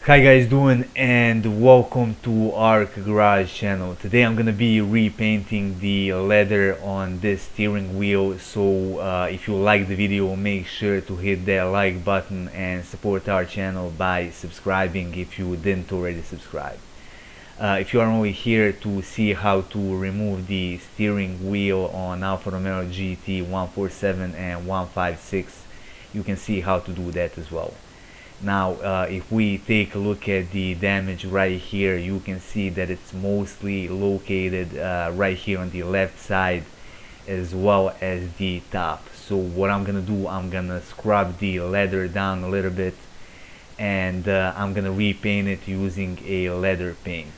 Hi guys, doing and welcome to our garage channel. Today I'm gonna be repainting the leather on this steering wheel, so if you like the video, make sure to hit that like button and support our channel by subscribing if you didn't already subscribe. If you are only here to see how to remove the steering wheel on Alfa Romeo GT 147 and 156, you can see how to do that as well. Now if we take a look at the damage right here, you can see that it's mostly located right here on the left side as well as the top. So what I'm gonna do, I'm gonna scrub the leather down a little bit, and I'm gonna repaint it using a leather paint.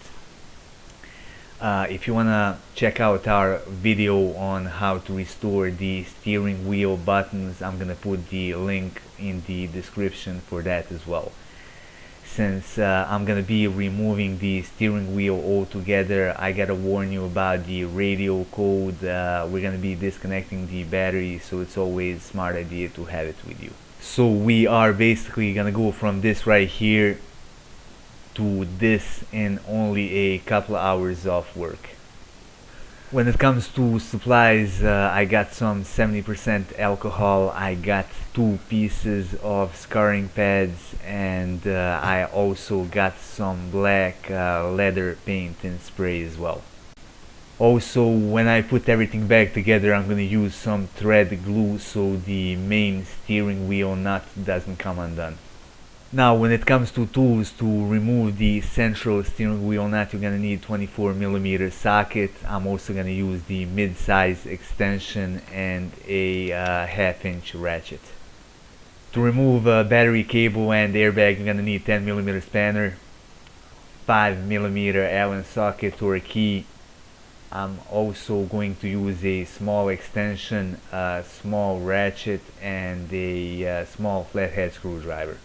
If you wanna check out our video on how to restore the steering wheel buttons, I'm gonna put the link in the description for that as well. Since I'm gonna be removing the steering wheel altogether, I gotta warn you about the radio code. We're gonna be disconnecting the battery, so it's always a smart idea to have it with you. So we are basically gonna go from this right here to this in only a couple hours of work. When it comes to supplies, I got some 70% alcohol, I got 2 pieces of scarring pads, and I also got some black leather paint and spray as well. Also, when I put everything back together, I'm gonna use some thread glue so the main steering wheel nut doesn't come undone. Now when it comes to tools to remove the central steering wheel nut, you're gonna need 24mm socket. I'm also gonna use the mid-size extension and a half-inch ratchet. To remove a battery cable and airbag, you're gonna need 10mm spanner, 5mm Allen socket or key. I'm also going to use a small extension, a small ratchet, and a small flathead screwdriver.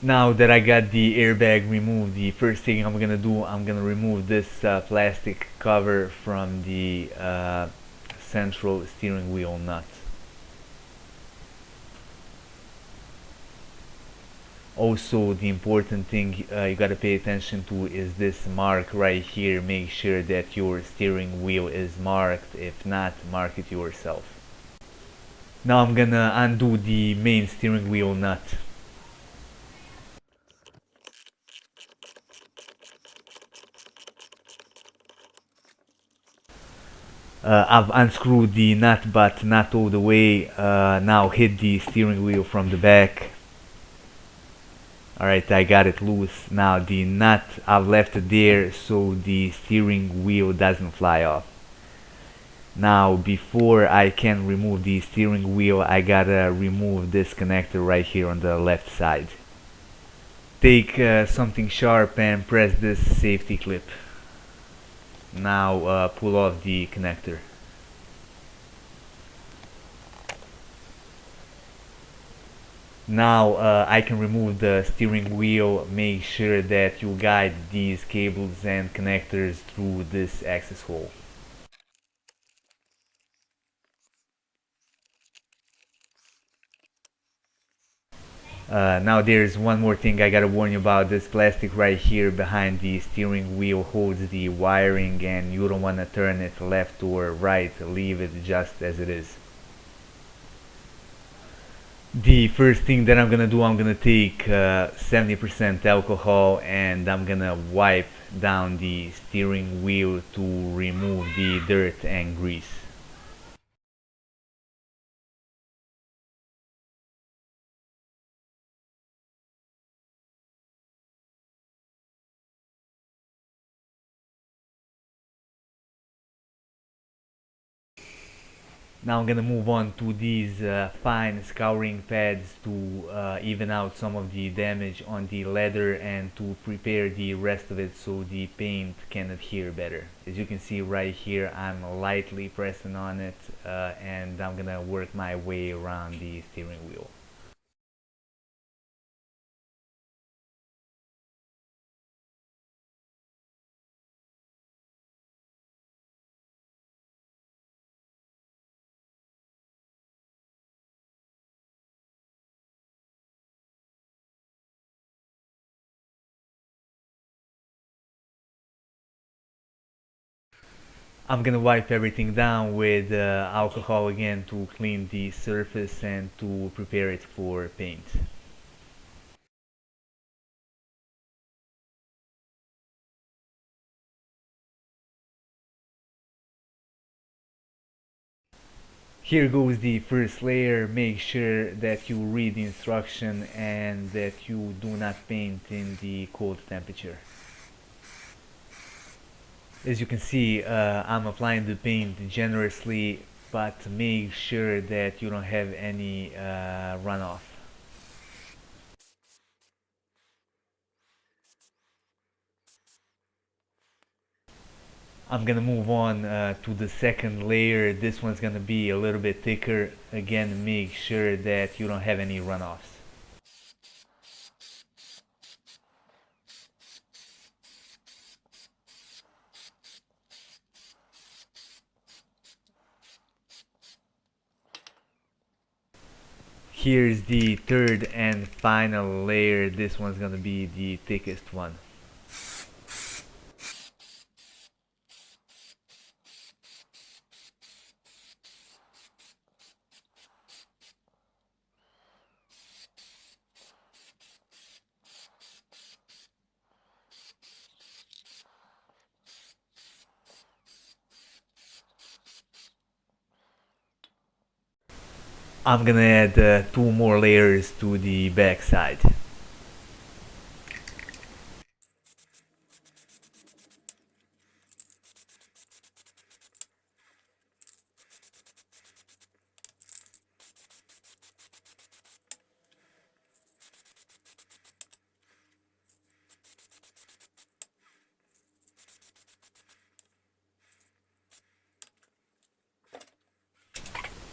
Now that I got the airbag removed, the first thing I'm gonna do, I'm gonna remove this plastic cover from the central steering wheel nut. Also, the important thing you gotta pay attention to is this mark right here. Make sure that your steering wheel is marked. If not, mark it yourself. Now I'm gonna undo the main steering wheel nut. I've unscrewed the nut, but not all the way. Now hit the steering wheel from the back. Alright, I got it loose. Now the nut, I've left it there so the steering wheel doesn't fly off. Now before I can remove the steering wheel, I gotta remove this connector right here on the left side. Take something sharp and press this safety clip. Now pull off the connector. Now I can remove the steering wheel. Make sure that you guide these cables and connectors through this access hole. Now there's one more thing I gotta warn you about. This plastic right here behind the steering wheel holds the wiring, and you don't want to turn it left or right. Leave it just as it is. The first thing that I'm gonna do, I'm gonna take 70% alcohol and I'm gonna wipe down the steering wheel to remove the dirt and grease. Now I'm gonna move on to these fine scouring pads to even out some of the damage on the leather and to prepare the rest of it so the paint can adhere better. As you can see right here, I'm lightly pressing on it and I'm gonna work my way around the steering wheel. I'm gonna wipe everything down with alcohol again to clean the surface and to prepare it for paint. Here goes the first layer. Make sure that you read the instruction and that you do not paint in the cold temperature. As you can see, I'm applying the paint generously, but make sure that you don't have any runoff. I'm gonna move on to the second layer. This one's gonna be a little bit thicker. Again, make sure that you don't have any runoffs. Here's the third and final layer. This one's gonna be the thickest one. I'm gonna add two more layers to the back side.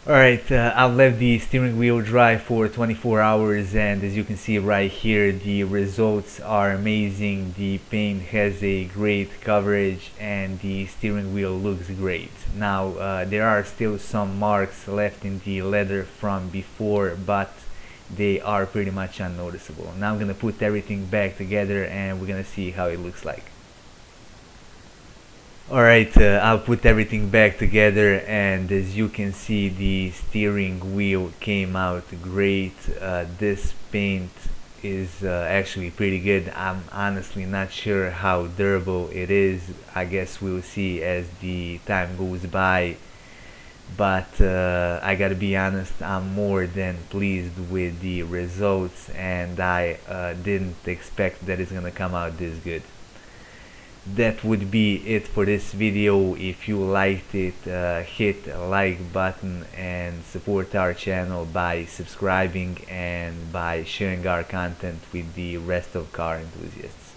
Alright, I've left the steering wheel dry for 24 hours, and as you can see right here, the results are amazing. The paint has a great coverage and the steering wheel looks great. Now there are still some marks left in the leather from before, but they are pretty much unnoticeable. Now I'm gonna put everything back together and we're gonna see how it looks like. Alright, I'll put everything back together, and as you can see, the steering wheel came out great. This paint is actually pretty good. I'm honestly not sure how durable it is. I guess we'll see as the time goes by, but I gotta be honest, I'm more than pleased with the results, and I didn't expect that it's gonna come out this good. That would be it for this video. If you liked it, hit a like button and support our channel by subscribing and by sharing our content with the rest of car enthusiasts.